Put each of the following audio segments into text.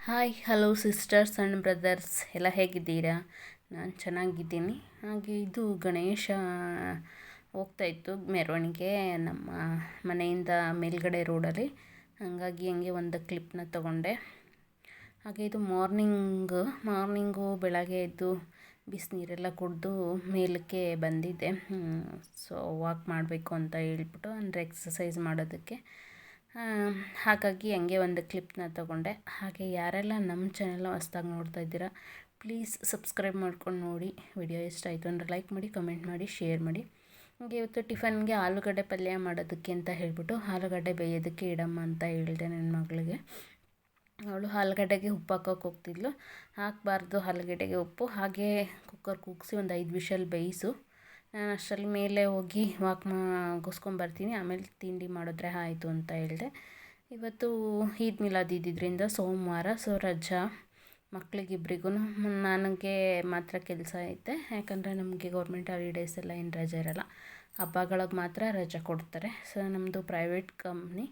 Hi hello sisters and brothers ಎಲ್ಲ ಹೇಗಿದ್ದೀರಾ? ನಾನು ಚೆನ್ನಾಗಿದ್ದೀನಿ. ಹಾಗೆ ಇದು ಗಣೇಶ ಹೋಗ್ತಾಯಿತ್ತು ಮೆರವಣಿಗೆ ನಮ್ಮ ಮನೆಯಿಂದ ಮೇಲ್ಗಡೆ ರೋಡಲ್ಲಿ. ಹಾಗಾಗಿ ಹಂಗೆ ಒಂದು ಕ್ಲಿಪ್ನ ತೊಗೊಂಡೆ. ಹಾಗೆ ಇದು ಮಾರ್ನಿಂಗು ಬೆಳಗ್ಗೆ ಎದ್ದು ಬಿಸಿನೀರೆಲ್ಲ ಕುಡಿದು ಮೇಲಕ್ಕೆ ಬಂದಿದ್ದೆ. ಸೊ ವಾಕ್ ಮಾಡಬೇಕು ಅಂತ ಹೇಳ್ಬಿಟ್ಟು ಅಂದರೆ ಎಕ್ಸಸೈಸ್ ಮಾಡೋದಕ್ಕೆ. ಹಾಗಾಗಿ ಹಂಗೆ ಒಂದು ಕ್ಲಿಪ್ನ ತೊಗೊಂಡೆ. ಹಾಗೆ ಯಾರೆಲ್ಲ ನಮ್ಮ ಚಾನೆಲ್ನ ಹೊಸ್ದಾಗಿ ನೋಡ್ತಾ ಇದ್ದೀರಾ ಪ್ಲೀಸ್ ಸಬ್ಸ್ಕ್ರೈಬ್ ಮಾಡ್ಕೊಂಡು ನೋಡಿ. ವಿಡಿಯೋ ಇಷ್ಟ ಆಯಿತು ಅಂದರೆ ಲೈಕ್ ಮಾಡಿ, ಕಮೆಂಟ್ ಮಾಡಿ, ಶೇರ್ ಮಾಡಿ. ಹಾಗೆ ಇವತ್ತು ಟಿಫನ್ಗೆ ಆಲೂಗಡ್ಡೆ ಪಲ್ಯ ಮಾಡೋದಕ್ಕೆ ಅಂತ ಹೇಳ್ಬಿಟ್ಟು ಆಲೂಗಡ್ಡೆ ಬೇಯೋದಕ್ಕೆ ಇಡಮ್ಮ ಅಂತ ಹೇಳಿದೆ ನನ್ನ ಮಗಳಿಗೆ. ಅವಳು ಆಲೂಗಡ್ಡೆಗೆ ಉಪ್ಪು ಹಾಕೋಕೆ ಹೋಗ್ತಿದ್ಲು. ಹಾಕಬಾರ್ದು ಆಲೂಗಡ್ಡೆಗೆ ಉಪ್ಪು. ಹಾಗೆ ಕುಕ್ಕರ್ ಕೂಗಿಸಿ ಒಂದು 5 ವಿಷಲ್ ಬೇಯಿಸು, ನಾನು ಅಷ್ಟರಲ್ಲಿ ಮೇಲೆ ಹೋಗಿ ವಾಕ್ ಮುಗಿಸ್ಕೊಂಬರ್ತೀನಿ, ಆಮೇಲೆ ತಿಂಡಿ ಮಾಡಿದ್ರೆ ಆಯಿತು ಅಂತ ಹೇಳಿದೆ. ಇವತ್ತು ಈದ್ ಮಿಲಾದ್ ಇದ್ದಿದ್ದರಿಂದ ಸೋಮವಾರ, ಸೊ ರಜಾ ಮಕ್ಕಳಿಗಿಬ್ರಿಗೂ. ನನಗೆ ಮಾತ್ರ ಕೆಲಸ ಐತೆ, ಯಾಕಂದರೆ ನಮಗೆ ಗೌರ್ಮೆಂಟ್ ಹಾಲಿಡೇಸ್ ಎಲ್ಲ ಏನು ರಜೆ ಇರೋಲ್ಲ, ಹಬ್ಬಗಳಿಗೆ ಮಾತ್ರ ರಜೆ ಕೊಡ್ತಾರೆ. ಸೊ ನಮ್ಮದು ಪ್ರೈವೇಟ್ ಕಂಪ್ನಿ.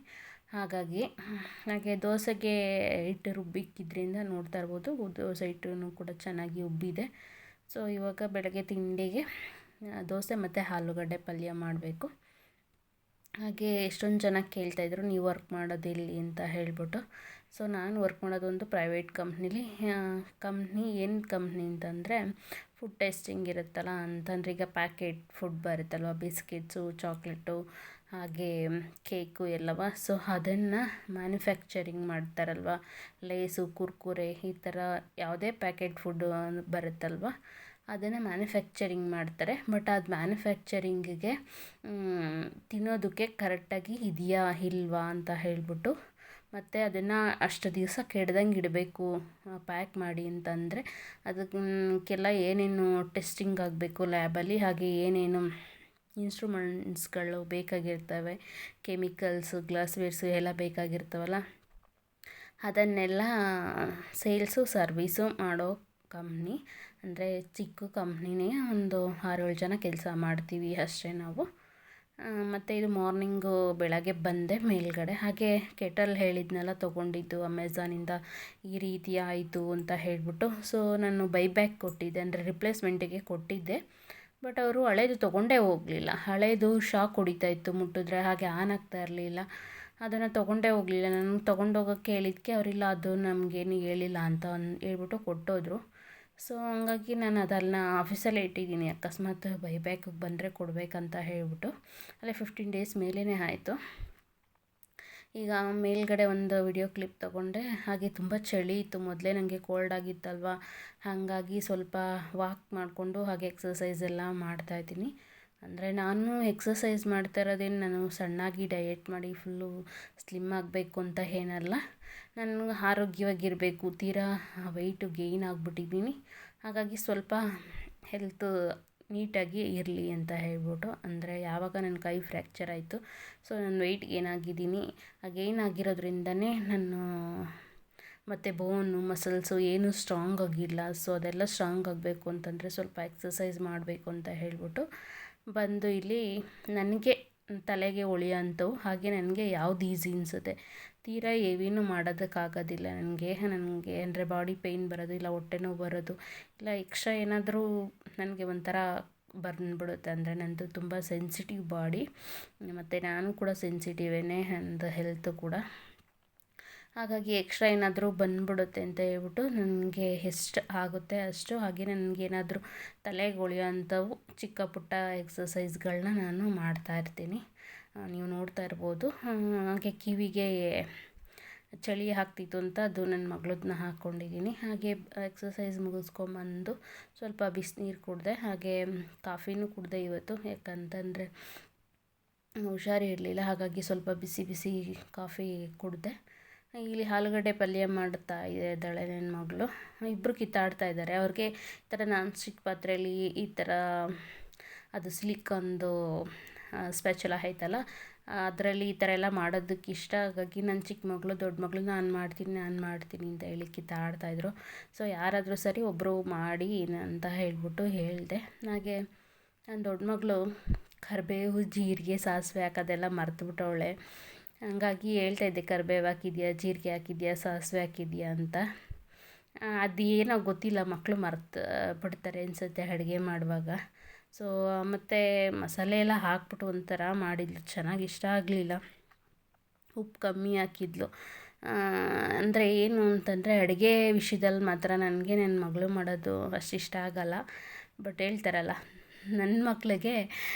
ಹಾಗೆ ದೋಸೆಗೆ ಹಿಟ್ಟು ರುಬ್ಬಿಕ್ಕಿದ್ರಿಂದ ನೋಡ್ತಾ ಇರ್ಬೋದು, ದೋಸೆ ಹಿಟ್ಟು ಕೂಡ ಚೆನ್ನಾಗಿ ಉಬ್ಬಿದೆ. ಸೊ ಇವಾಗ ಬೆಳಗ್ಗೆ ತಿಂಡಿಗೆ ದೋಸೆ ಮತ್ತು ಆಲೂಗಡ್ಡೆ ಪಲ್ಯ ಮಾಡಬೇಕು. ಹಾಗೆ ಎಷ್ಟೊಂದು ಜನ ಕೇಳ್ತಾಯಿದ್ರು ನೀವು ವರ್ಕ್ ಮಾಡೋದೆಲ್ಲಿ ಅಂತ ಹೇಳ್ಬಿಟ್ಟು. ಸೊ ನಾನು ವರ್ಕ್ ಮಾಡೋದೊಂದು ಪ್ರೈವೇಟ್ ಕಂಪ್ನಿಲಿ. ಏನು ಕಂಪ್ನಿ ಅಂತಂದರೆ ಫುಡ್ ಟೇಸ್ಟಿಂಗ್ ಇರುತ್ತಲ್ಲ, ಅಂತಂದರೆ ಈಗ ಪ್ಯಾಕೆಟ್ ಫುಡ್ ಬರುತ್ತಲ್ವ, ಬಿಸ್ಕೆಟ್ಸು, ಚಾಕ್ಲೇಟು, ಹಾಗೆ ಕೇಕು ಎಲ್ಲವ. ಸೊ ಅದನ್ನು ಮ್ಯಾನುಫ್ಯಾಕ್ಚರಿಂಗ್ ಮಾಡ್ತಾರಲ್ವ, ಲೇಸು, ಕುರ್ಕುರೆ, ಈ ಥರ ಯಾವುದೇ ಪ್ಯಾಕೆಟ್ ಫುಡ್ಡು ಬರುತ್ತಲ್ವ, ಅದನ್ನು ಮ್ಯಾನುಫ್ಯಾಕ್ಚರಿಂಗ್ ಮಾಡ್ತಾರೆ. ಬಟ್ ಅದು ಮ್ಯಾನುಫ್ಯಾಕ್ಚರಿಂಗಿಗೆ ತಿನ್ನೋದಕ್ಕೆ ಕರೆಕ್ಟಾಗಿ ಇದೆಯಾ ಇಲ್ವಾ ಅಂತ ಹೇಳ್ಬಿಟ್ಟು, ಮತ್ತು ಅದನ್ನು ಅಷ್ಟು ದಿವಸ ಕೆಡ್ದಂಗೆ ಇಡಬೇಕು ಪ್ಯಾಕ್ ಮಾಡಿ ಅಂತಂದರೆ ಅದಕ್ಕೆಲ್ಲ ಏನೇನು ಟೆಸ್ಟಿಂಗ್ ಆಗಬೇಕು ಲ್ಯಾಬಲ್ಲಿ, ಹಾಗೆ ಏನೇನು ಇನ್ಸ್ಟ್ರೂಮೆಂಟ್ಸ್ಗಳು ಬೇಕಾಗಿರ್ತವೆ, ಕೆಮಿಕಲ್ಸು, ಗ್ಲಾಸ್ವೇರ್ಸು ಎಲ್ಲ ಬೇಕಾಗಿರ್ತವಲ್ಲ, ಅದನ್ನೆಲ್ಲ ಸೇಲ್ಸು ಸರ್ವೀಸು ಮಾಡೋ ಕಂಪ್ನಿ. ಅಂದರೆ ಚಿಕ್ಕ ಕಂಪ್ನಿನೇ, ಒಂದು 6-7 ಜನ ಕೆಲಸ ಮಾಡ್ತೀವಿ ಅಷ್ಟೇ ನಾವು. ಮತ್ತು ಇದು ಮಾರ್ನಿಂಗು ಬೆಳಗ್ಗೆ ಬಂದೆ ಮೇಲ್ಗಡೆ. ಹಾಗೆ ಕೆಟಲ್ ಹೇಳಿದ್ನೆಲ್ಲ ತೊಗೊಂಡಿದ್ದು ಅಮೆಝಾನಿಂದ ಈ ರೀತಿ ಆಯಿತು ಅಂತ ಹೇಳ್ಬಿಟ್ಟು. ಸೊ ನಾನು ಬೈಬ್ಯಾಕ್ ಕೊಟ್ಟಿದ್ದೆ, ಅಂದರೆ ರಿಪ್ಲೇಸ್ಮೆಂಟಿಗೆ ಕೊಟ್ಟಿದ್ದೆ. ಬಟ್ ಅವರು ಹಳೇದು ತೊಗೊಂಡೇ ಹೋಗಲಿಲ್ಲ. ಹಳೇದು ಶಾಕ್ ಹೊಡಿತಾಯಿತ್ತು ಮುಟ್ಟಿದ್ರೆ, ಹಾಗೆ ಆನ್ ಆಗ್ತಾ ಇರಲಿಲ್ಲ. ಅದನ್ನು ತೊಗೊಂಡೇ ಹೋಗಲಿಲ್ಲ. ನಾನು ತೊಗೊಂಡೋಗೋಕ್ಕೆ ಹೇಳಿದ್ದಕ್ಕೆ ಅವರಿಲ್ಲ, ಅದು ನಮಗೇನು ಹೇಳಿಲ್ಲ ಅಂತ ಹೇಳ್ಬಿಟ್ಟು ಕೊಟ್ಟೋದ್ರು. ಸೊ ಹಂಗಾಗಿ ನಾನು ಅದನ್ನು ಆಫೀಸಲ್ಲೇ ಇಟ್ಟಿದ್ದೀನಿ, ಅಕಸ್ಮಾತ್ ಬೈಬ್ಯಾಕಿಗೆ ಬಂದರೆ ಕೊಡಬೇಕಂತ ಹೇಳ್ಬಿಟ್ಟು. ಅಲ್ಲೇ 15 ಡೇಸ್ ಮೇಲೇ ಆಯಿತು. ಈಗ ಮೇಲ್ಗಡೆ ಒಂದು ವಿಡಿಯೋ ಕ್ಲಿಪ್ ತೊಗೊಂಡೆ. ಹಾಗೆ ತುಂಬ ಚಳಿ ಇತ್ತು, ಮೊದಲೇ ನನಗೆ ಕೋಲ್ಡ್ ಆಗಿತ್ತಲ್ವ, ಹಾಗಾಗಿ ಸ್ವಲ್ಪ ವಾಕ್ ಮಾಡಿಕೊಂಡು ಹಾಗೆ ಎಕ್ಸಸೈಸ್ ಎಲ್ಲ ಮಾಡ್ತಾಯಿದ್ದೀನಿ. ಅಂದರೆ ನಾನು ಎಕ್ಸಸೈಸ್ ಮಾಡ್ತಾ ಇರೋದೇನು, ನಾನು ಸಣ್ಣಾಗಿ ಡಯೆಟ್ ಮಾಡಿ ಫುಲ್ಲು ಸ್ಲಿಮ್ ಆಗಬೇಕು ಅಂತ ಏನಲ್ಲ, ನಾನು ಆರೋಗ್ಯವಾಗಿರಬೇಕು, ತೀರಾ ವೆಯ್ಟು ಗೇಯ್ನ್ ಆಗಿಬಿಟ್ಟಿದ್ದೀನಿ. ಹಾಗಾಗಿ ಸ್ವಲ್ಪ ಹೆಲ್ತು ನೀಟಾಗಿ ಇರಲಿ ಅಂತ ಹೇಳ್ಬಿಟ್ಟು, ಅಂದರೆ ಯಾವಾಗ ನನ್ನ ಕೈ ಫ್ರ್ಯಾಕ್ಚರ್ ಆಯಿತು, ಸೊ ನಾನು ವೆಯ್ಟ್ ಗೇನ್ ಆಗಿದ್ದೀನಿ. ಆ ಗೇನ್ ಆಗಿರೋದ್ರಿಂದನೇ ನಾನು ಮತ್ತು ಬೋನು, ಮಸಲ್ಸು ಏನೂ ಸ್ಟ್ರಾಂಗ್ ಆಗಿಲ್ಲ. ಸೊ ಅದೆಲ್ಲ ಸ್ಟ್ರಾಂಗ್ ಆಗಬೇಕು ಅಂತಂದರೆ ಸ್ವಲ್ಪ ಎಕ್ಸಸೈಸ್ ಮಾಡಬೇಕು ಅಂತ ಹೇಳ್ಬಿಟ್ಟು ಬಂದು ಇಲ್ಲಿ ನನಗೆ ತಲೆಗೆ ಉಳಿಯೋಂಥವು, ಹಾಗೆ ನನಗೆ ಯಾವ್ದು ಈಸಿ ಅನಿಸುತ್ತೆ, ತೀರಾ ಹೆವಿನೂ ಮಾಡೋದಕ್ಕಾಗೋದಿಲ್ಲ ನನಗೆ ಅಂದರೆ ಬಾಡಿ ಪೇಯ್ನ್ ಬರೋದು, ಇಲ್ಲ ಹೊಟ್ಟೆ ನೋವು ಬರೋದು, ಇಲ್ಲ ಎಕ್ಸ್ಟ್ರಾ ಏನಾದರೂ ನನಗೆ ಒಂಥರ ಬಂದ್ಬಿಡುತ್ತೆ. ಅಂದರೆ ನನ್ನದು ತುಂಬ ಸೆನ್ಸಿಟಿವ್ ಬಾಡಿ, ಮತ್ತು ನಾನು ಕೂಡ ಸೆನ್ಸಿಟಿವೇನೇ, ನನ್ನದು ಹೆಲ್ತು ಕೂಡ. ಹಾಗಾಗಿ ಎಕ್ಸ್ಟ್ರಾ ಏನಾದರೂ ಬಂದ್ಬಿಡುತ್ತೆ ಅಂತ ಹೇಳ್ಬಿಟ್ಟು ನನಗೆ ಎಷ್ಟು ಆಗುತ್ತೆ ಅಷ್ಟು, ಹಾಗೆ ನನಗೇನಾದರೂ ತಲೆಗೆ ಉಳಿಯೋಂಥವು ಚಿಕ್ಕ ಪುಟ್ಟ ಎಕ್ಸಸೈಸ್ಗಳನ್ನ ನಾನು ಮಾಡ್ತಾಯಿರ್ತೀನಿ. ನೀವು ನೋಡ್ತಾ ಇರ್ಬೋದು. ಹಾಗೆ ಕಿವಿಗೆ ಚಳಿ ಆಗ್ತಿತ್ತು ಅಂತ ಅದು ನನ್ನ ಮಗಳದನ್ನ ಹಾಕ್ಕೊಂಡಿದ್ದೀನಿ. ಹಾಗೆ ಎಕ್ಸಸೈಸ್ ಮುಗಿಸ್ಕೊಂಬಂದು ಸ್ವಲ್ಪ ಬಿಸಿನೀರು ಕುಡಿದೆ, ಹಾಗೆ ಕಾಫಿನೂ ಕುಡಿದೆ ಇವತ್ತು. ಯಾಕಂತಂದರೆ ಹುಷಾರಿರಲಿಲ್ಲ, ಹಾಗಾಗಿ ಸ್ವಲ್ಪ ಬಿಸಿ ಬಿಸಿ ಕಾಫಿ ಕುಡಿದೆ. ಇಲ್ಲಿ ಆಲೂಗಡ್ಡೆ ಪಲ್ಯ ಮಾಡ್ತಾ ಇದ್ದಾಳೆ ನನ್ನ ಮಗಳು. ಇಬ್ಬರು ಕಿತ್ತಾಡ್ತಾ ಇದ್ದಾರೆ. ಅವ್ರಿಗೆ ಈ ಥರ ನಾನ್ ಸ್ಟಿಕ್ ಪಾತ್ರೆಯಲ್ಲಿ ಈ ಥರ ಅದು ಸಿಲಿಕಾನ್ದು ಸ್ಪ್ಯಾಚುಲ ಐತಲ್ಲ, ಅದರಲ್ಲಿ ಈ ಥರ ಎಲ್ಲ ಮಾಡೋದಕ್ಕೆ ಇಷ್ಟ. ಹಾಗಾಗಿ ನನ್ನ ಚಿಕ್ಕ ಮಗಳು ದೊಡ್ಡ ಮಗಳು ನಾನು ಮಾಡ್ತೀನಿ ಅಂತ ಹೇಳಿ ಕಿತ್ತಾಡ್ತಾಯಿದ್ರು. ಸೊ ಯಾರಾದರೂ ಸರಿ ಒಬ್ಬರು ಮಾಡಿ ಅಂತ ಹೇಳ್ಬಿಟ್ಟು ಹೇಳಿದೆ. ಹಾಗೆ ನನ್ನ ದೊಡ್ಡ ಮಗಳು ಕರಿಬೇವು, ಜೀರಿಗೆ, ಸಾಸಿವೆ ಹಾಕೋದೆಲ್ಲ ಮರ್ತುಬಿಟ್ಟವಳೆ. ಹಂಗಾಗಿ ಹೇಳ್ತಾಯಿದ್ದೆ ಕರಿಬೇವು ಹಾಕಿದ್ಯಾ, ಜೀರಿಗೆ ಹಾಕಿದ್ಯಾ, ಸಾಸಿವೆ ಹಾಕಿದ್ಯಾ ಅಂತ. ಅದು ಏನೋ ಗೊತ್ತಿಲ್ಲ, ಮಕ್ಕಳು ಮರ್ತು ಬಿಡ್ತಾರೆ ಅನಿಸುತ್ತೆ ಅಡುಗೆ ಮಾಡುವಾಗ. ಸೊ ಮತ್ತು ಮಸಾಲೆ ಎಲ್ಲ ಹಾಕ್ಬಿಟ್ಟು ಒಂಥರ ಮಾಡಿದ್ಲು, ಚೆನ್ನಾಗಿ ಇಷ್ಟ ಆಗಲಿಲ್ಲ. ಉಪ್ಪು ಕಮ್ಮಿ ಹಾಕಿದ್ಲು. ಅಂದರೆ ಏನು ಅಂತಂದರೆ ಅಡುಗೆ ವಿಷಯದಲ್ಲಿ ಮಾತ್ರ ನನಗೆ ನನ್ನ ಮಗಳು ಮಾಡೋದು ಅಷ್ಟು ಇಷ್ಟ ಆಗೋಲ್ಲ. ಬಟ್ ಹೇಳ್ತಾರಲ್ಲ, ನನ್ನ ಮಕ್ಳಿಗೆ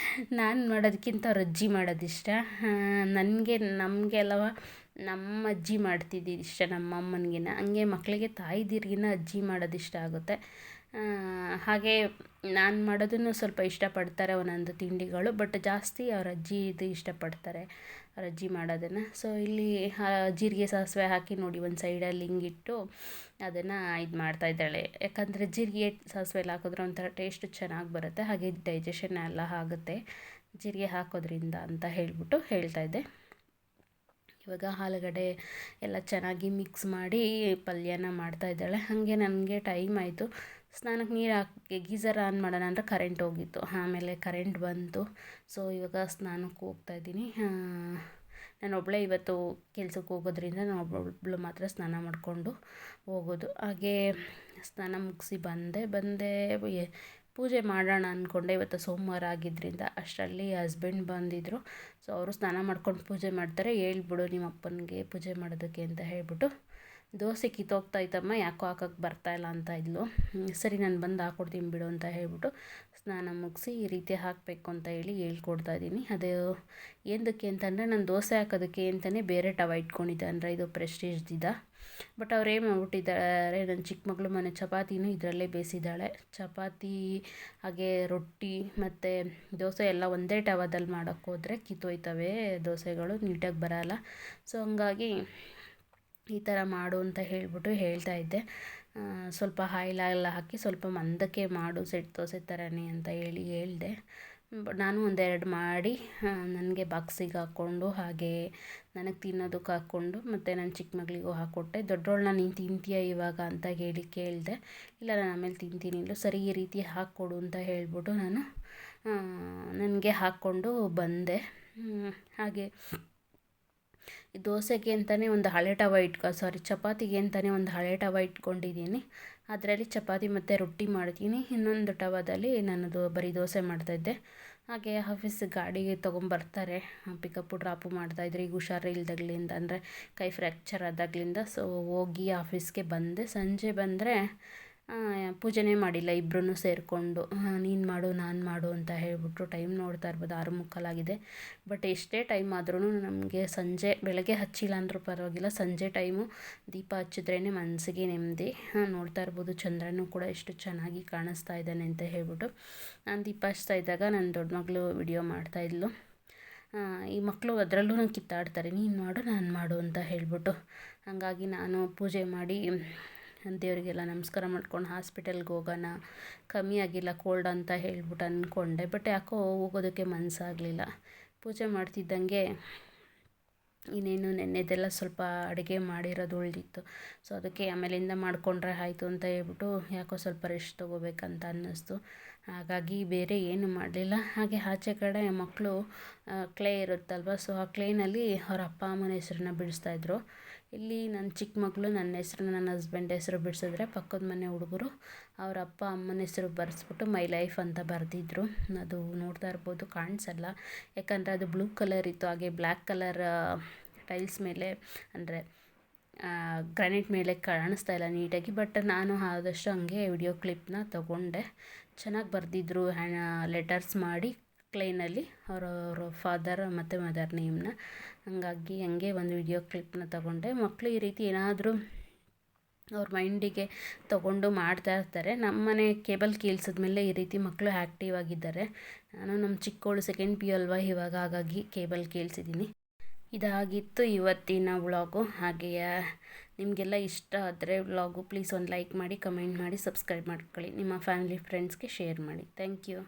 ನಾನು ಮಾಡೋದಕ್ಕಿಂತ ಅವ್ರ ಅಜ್ಜಿ ಮಾಡೋದಿಷ್ಟ. ನನಗೆ ನಮಗೆಲ್ಲವ ನಮ್ಮ ಅಜ್ಜಿ ಮಾಡ್ತಿದ್ದಿದ್ದು ಇಷ್ಟ, ನಮ್ಮ ಅಮ್ಮನಿಗಿನ್ನ. ಹಂಗೆ ಮಕ್ಕಳಿಗೆ ತಾಯಿದಿರಿಗಿನ್ನ ಅಜ್ಜಿ ಮಾಡೋದು ಇಷ್ಟ ಆಗುತ್ತೆ. ಹಾಗೆ ನಾನು ಮಾಡೋದನ್ನು ಸ್ವಲ್ಪ ಇಷ್ಟಪಡ್ತಾರೆ ಒಂದೊಂದು ತಿಂಡಿಗಳು, ಬಟ್ ಜಾಸ್ತಿ ಅವ್ರ ಅಜ್ಜಿ ಇದು ಇಷ್ಟಪಡ್ತಾರೆ, ಅವ್ರ ಅಜ್ಜಿ ಮಾಡೋದನ್ನು. ಸೊ ಇಲ್ಲಿ ಜೀರಿಗೆ ಸಾಸಿವೆ ಹಾಕಿ ನೋಡಿ ಒಂದು ಸೈಡಲ್ಲಿ ಹಿಂಗಿಟ್ಟು ಅದನ್ನು ಇದು ಮಾಡ್ತಾಯಿದ್ದಾಳೆ. ಯಾಕಂದರೆ ಜೀರಿಗೆ ಸಾಸಿವೆ ಎಲ್ಲ ಹಾಕಿದ್ರೆ ಒಂಥರ ಟೇಸ್ಟ್ ಚೆನ್ನಾಗಿ ಬರುತ್ತೆ, ಹಾಗೆ ಡೈಜೆಷನ್ ಎಲ್ಲ ಆಗುತ್ತೆ ಜೀರಿಗೆ ಹಾಕೋದ್ರಿಂದ ಅಂತ ಹೇಳ್ಬಿಟ್ಟು ಹೇಳ್ತಾಯಿದ್ದೆ. ಇವಾಗ ಆಲೂಗಡ್ಡೆ ಎಲ್ಲ ಚೆನ್ನಾಗಿ ಮಿಕ್ಸ್ ಮಾಡಿ ಪಲ್ಯನ ಮಾಡ್ತಾಯಿದ್ದಾಳೆ. ಹಾಗೆ ನನಗೆ ಟೈಮ್ ಆಯಿತು, ಸ್ನಾನಕ್ಕೆ ನೀರು ಹಾಕಿ ಗೀಝರ್ ಆನ್ ಮಾಡೋಣ ಅಂದರೆ ಕರೆಂಟ್ ಹೋಗಿತ್ತು. ಆಮೇಲೆ ಕರೆಂಟ್ ಬಂತು. ಸೊ ಇವಾಗ ಸ್ನಾನಕ್ಕೆ ಹೋಗ್ತಾಯಿದ್ದೀನಿ. ನಾನು ಒಬ್ಬಳೇ ಇವತ್ತು ಕೆಲ್ಸಕ್ಕೆ ಹೋಗೋದ್ರಿಂದ ನಾನು ಒಬ್ಬಳು ಮಾತ್ರ ಸ್ನಾನ ಮಾಡಿಕೊಂಡು ಹೋಗೋದು. ಹಾಗೆ ಸ್ನಾನ ಮುಗಿಸಿ ಬಂದೆ ಪೂಜೆ ಮಾಡೋಣ ಅಂದ್ಕೊಂಡೆ. ಇವತ್ತು ಸೋಮವಾರ ಆಗಿದ್ದರಿಂದ ಅಷ್ಟರಲ್ಲಿ ಹಸ್ಬೆಂಡ್ ಬಂದಿದ್ದರು. ಸೊ ಅವರು ಸ್ನಾನ ಮಾಡ್ಕೊಂಡು ಪೂಜೆ ಮಾಡ್ತಾರೆ, ಹೇಳ್ಬಿಡು ನಿಮ್ಮ ಅಪ್ಪನಿಗೆ ಪೂಜೆ ಮಾಡೋದಕ್ಕೆ ಅಂತ ಹೇಳ್ಬಿಟ್ಟು. ದೋಸೆ ಕಿತ್ತೋಗ್ತಾಯಿತ್ತಮ್ಮ, ಯಾಕೋ ಹಾಕೋಕ್ಕೆ ಬರ್ತಾಯಿಲ್ಲ ಅಂತ ಇದ್ಲು. ಸರಿ ನಾನು ಬಂದು ಹಾಕ್ಕೊಡ್ತೀನಿ ಬಿಡು ಅಂತ ಹೇಳ್ಬಿಟ್ಟು ಸ್ನಾನ ಮುಗಿಸಿ ಈ ರೀತಿ ಹಾಕಬೇಕು ಅಂತ ಹೇಳ್ಕೊಡ್ತಾಯಿದ್ದೀನಿ. ಅದು ಏನಕ್ಕೆ ಅಂತಂದರೆ ನಾನು ದೋಸೆ ಹಾಕೋದಕ್ಕೆ ಅಂತಲೇ ಬೇರೆ ತವ ಇಟ್ಕೊಂಡಿದ್ದೆ, ಅಂದರೆ ಇದು ಪ್ರೆಸ್ಟೀಜ್ದಿದ್ದ. ಬಟ್ ಅವ್ರು ಏನು ಮಾಡ್ಬಿಟ್ಟಿದ್ದಾರೆ, ನನ್ನ ಚಿಕ್ಕ ಮಗಳು ಮನೆ ಚಪಾತಿನೂ ಇದರಲ್ಲೇ ಬೇಯಿಸಿದ್ದಾಳೆ. ಚಪಾತಿ ಹಾಗೆ ರೊಟ್ಟಿ ಮತ್ತು ದೋಸೆ ಎಲ್ಲ ಒಂದೇ ತವದಲ್ಲಿ ಮಾಡೋಕ್ಕೋದ್ರೆ ಕಿತ್ತೋಯ್ತವೆ ದೋಸೆಗಳು, ನೀಟಾಗಿ ಬರೋಲ್ಲ. ಸೊ ಹಂಗಾಗಿ ಈ ಥರ ಮಾಡು ಅಂತ ಹೇಳ್ಬಿಟ್ಟು ಹೇಳ್ತಾಯಿದ್ದೆ. ಸ್ವಲ್ಪ ಆಯಿಲೆಲ್ಲ ಹಾಕಿ ಸ್ವಲ್ಪ ಮಂದಕ್ಕೆ ಮಾಡು, ಸೆಟ್ ದೋಸೆ ಥರನೇ ಅಂತ ಹೇಳಿದೆ. ನಾನು ಒಂದೆರಡು ಮಾಡಿ ನನಗೆ ಬಾಕ್ಸಿಗೆ ಹಾಕ್ಕೊಂಡು, ಹಾಗೆ ನನಗೆ ತಿನ್ನೋದಕ್ಕೆ ಹಾಕ್ಕೊಂಡು ಮತ್ತು ನನ್ನ ಚಿಕ್ಕ ಮಗಳಿಗೂ ಹಾಕ್ಕೊಟ್ಟೆ. ದೊಡ್ಡವಳನ್ನ ನೀನು ತಿಂತೀಯ ಇವಾಗ ಅಂತ ಹೇಳಿ ಕೇಳಿದೆ. ಇಲ್ಲ ನಾನು ಆಮೇಲೆ ತಿಂತೀನಿ ಇಲ್ಲ, ಸರಿ ಈ ರೀತಿ ಹಾಕ್ಕೊಡು ಅಂತ ಹೇಳ್ಬಿಟ್ಟು ನಾನು ನನಗೆ ಹಾಕ್ಕೊಂಡು ಬಂದೆ. ಹಾಗೆ ದೋಸೆಗೆ ಅಂತಲೇ ಒಂದು ಹಳೆ ತವ ಚಪಾತಿಗೆ ಅಂತಲೇ ಒಂದು ಹಳೆ ತವ ಇಟ್ಕೊಂಡಿದ್ದೀನಿ. ಅದರಲ್ಲಿ ಚಪಾತಿ ಮತ್ತು ರೊಟ್ಟಿ ಮಾಡ್ತೀನಿ. ಇನ್ನೊಂದು ತವದಲ್ಲಿ ನಾನು ಬರೀ ದೋಸೆ ಮಾಡ್ತಾಯಿದ್ದೆ. ಹಾಗೆ ಆಫೀಸಿಗೆ ಗಾಡಿಗೆ ತೊಗೊಂಬರ್ತಾರೆ, ಪಿಕಪ್ಪು ಡ್ರಾಪು ಮಾಡ್ತಾಯಿದ್ರು. ಈಗ ಹುಷಾರಿಲ್ದಾಗ್ಲಿಂದ, ಅಂದರೆ ಕೈ ಫ್ರ್ಯಾಕ್ಚರ್ ಆದಾಗಲಿಂದ. ಸೊ ಹೋಗಿ ಆಫೀಸ್ಗೆ ಬಂದೆ. ಸಂಜೆ ಬಂದರೆ ಪೂಜೆನೇ ಮಾಡಿಲ್ಲ, ಇಬ್ಬರೂ ಸೇರಿಕೊಂಡು ನೀನು ಮಾಡು ನಾನು ಮಾಡು ಅಂತ ಹೇಳ್ಬಿಟ್ಟು. ಟೈಮ್ ನೋಡ್ತಾ ಇರ್ಬೋದು 6:45 ಬಟ್ ಎಷ್ಟೇ ಟೈಮ್ ಆದ್ರೂ ನಮಗೆ ಸಂಜೆ, ಬೆಳಗ್ಗೆ ಹಚ್ಚಿಲ್ಲ ಅಂದರೂ ಪರವಾಗಿಲ್ಲ, ಸಂಜೆ ಟೈಮು ದೀಪ ಹಚ್ಚಿದ್ರೇ ಮನಸ್ಸಿಗೆ ನೆಮ್ಮದಿ. ನೋಡ್ತಾ ಇರ್ಬೋದು ಚಂದ್ರನೂ ಕೂಡ ಎಷ್ಟು ಚೆನ್ನಾಗಿ ಕಾಣಿಸ್ತಾ ಇದ್ದಾನೆ ಅಂತ ಹೇಳ್ಬಿಟ್ಟು. ನಾನು ದೀಪ ಹಚ್ತಾ ಇದ್ದಾಗ ನನ್ನ ದೊಡ್ಡ ಮಗಳು ವಿಡಿಯೋ ಮಾಡ್ತಾಯಿದ್ಲು. ಈ ಮಕ್ಕಳು ಅದರಲ್ಲೂ ಕಿತ್ತಾಡ್ತಾರೆ, ನೀನು ಮಾಡು ನಾನು ಮಾಡು ಅಂತ ಹೇಳ್ಬಿಟ್ಟು. ಹಾಗಾಗಿ ನಾನು ಪೂಜೆ ಮಾಡಿ ದೇವರಿಗೆಲ್ಲ ನಮಸ್ಕಾರ ಮಾಡ್ಕೊಂಡು ಹಾಸ್ಪಿಟಲ್ಗೆ ಹೋಗೋಣ, ಕಮ್ಮಿ ಆಗಿಲ್ಲ ಕೋಲ್ಡ್ ಅಂತ ಹೇಳ್ಬಿಟ್ಟು ಅಂದ್ಕೊಂಡೆ. ಬಟ್ ಯಾಕೋ ಹೋಗೋದಕ್ಕೆ ಮನಸ್ಸಾಗಲಿಲ್ಲ. ಪೂಜೆ ಮಾಡ್ತಿದ್ದಂಗೆ ಇನ್ನೇನು ನೆನ್ನೆದೆಲ್ಲ ಸ್ವಲ್ಪ ಅಡುಗೆ ಮಾಡಿರೋದು ಉಳಿದಿತ್ತು. ಸೊ ಅದಕ್ಕೆ ಆಮೇಲಿಂದ ಮಾಡಿಕೊಂಡ್ರೆ ಆಯಿತು ಅಂತ ಹೇಳ್ಬಿಟ್ಟು ಯಾಕೋ ಸ್ವಲ್ಪ ರೆಸ್ಟ್ ತೊಗೋಬೇಕಂತ ಅನ್ನಿಸ್ತು. ಹಾಗಾಗಿ ಬೇರೆ ಏನು ಮಾಡಲಿಲ್ಲ. ಹಾಗೆ ಆಚೆ ಕಡೆ ಮಕ್ಕಳು ಕ್ಲೇ ಇರುತ್ತಲ್ವ, ಸೊ ಆ ಕ್ಲೇನಲ್ಲಿ ಅವ್ರ ಅಪ್ಪ ಅಮ್ಮನ ಹೆಸರನ್ನ ಬಿಡಿಸ್ತಾಯಿದ್ರು. ಇಲ್ಲಿ ನನ್ನ ಚಿಕ್ಕ ಮಗಳು ನನ್ನ ಹೆಸರು, ನನ್ನ ಹಸ್ಬೆಂಡ್ ಹೆಸರು ಬಿಡಿಸಿದ್ರೆ, ಪಕ್ಕದ ಮನೆ ಹುಡುಗರು ಅವ್ರ ಅಪ್ಪ ಅಮ್ಮನ ಹೆಸರು ಬರೆಸ್ಬಿಟ್ಟು ಮೈ ಲೈಫ್ ಅಂತ ಬರೆದಿದ್ರು. ಅದು ನೋಡ್ತಾ ಇರ್ಬೋದು, ಕಾಣಿಸಲ್ಲ ಯಾಕಂದರೆ ಅದು ಬ್ಲೂ ಕಲರ್ ಇತ್ತು. ಹಾಗೆ ಬ್ಲ್ಯಾಕ್ ಕಲರ್ ಟೈಲ್ಸ್ ಮೇಲೆ, ಅಂದರೆ ಗ್ರಾನೈಟ್ ಮೇಲೆ ಕಾಣಿಸ್ತಾ ಇಲ್ಲ ನೀಟಾಗಿ. ಬಟ್ ನಾನು ಆದಷ್ಟು ಹಂಗೆ ವಿಡಿಯೋ ಕ್ಲಿಪ್ನ ತಗೊಂಡೆ. ಚೆನ್ನಾಗಿ ಬರೆದಿದ್ರು ಲೆಟರ್ಸ್ ಮಾಡಿ ಕ್ಲೇನಲ್ಲಿ ಅವರ ಫಾದರ್ ಮತ್ತು ಮದರ್ ನೇಮ್ನ. ಹಾಗಾಗಿ ಹಂಗೆ ಒಂದು ವಿಡಿಯೋ ಕ್ಲಿಪ್ನ ತಗೊಂಡೆ. ಮಕ್ಕಳು ಈ ರೀತಿ ಏನಾದರೂ ಅವ್ರ ಮೈಂಡಿಗೆ ತೊಗೊಂಡು ಮಾಡ್ತಾ ಇರ್ತಾರೆ. ನಮ್ಮನೆ ಕೇಬಲ್ ಕೀಳ್ಸಿದ್ಮೇಲೆ ಈ ರೀತಿ ಮಕ್ಕಳು ಆ್ಯಕ್ಟಿವ್ ಆಗಿದ್ದಾರೆ. ನಾನು ನಮ್ಮ ಚಿಕ್ಕವಳು ಸೆಕೆಂಡ್ PU ಅಲ್ವಾ ಇವಾಗ, ಹಾಗಾಗಿ ಕೇಬಲ್ ಕೇಳಿಸಿದ್ದೀನಿ. ಇದಾಗಿತ್ತು ಇವತ್ತಿನ ವ್ಲಾಗು. ಹಾಗೆಯೇ ನಿಮಗೆಲ್ಲ ಇಷ್ಟ ಆದರೆ ವ್ಲಾಗು ಪ್ಲೀಸ್ ಒಂದು ಲೈಕ್ ಮಾಡಿ, ಕಮೆಂಟ್ ಮಾಡಿ, ಸಬ್ಸ್ಕ್ರೈಬ್ ಮಾಡ್ಕೊಳ್ಳಿ. ನಿಮ್ಮ ಫ್ಯಾಮಿಲಿ ಫ್ರೆಂಡ್ಸ್ಗೆ ಶೇರ್ ಮಾಡಿ. Thank you.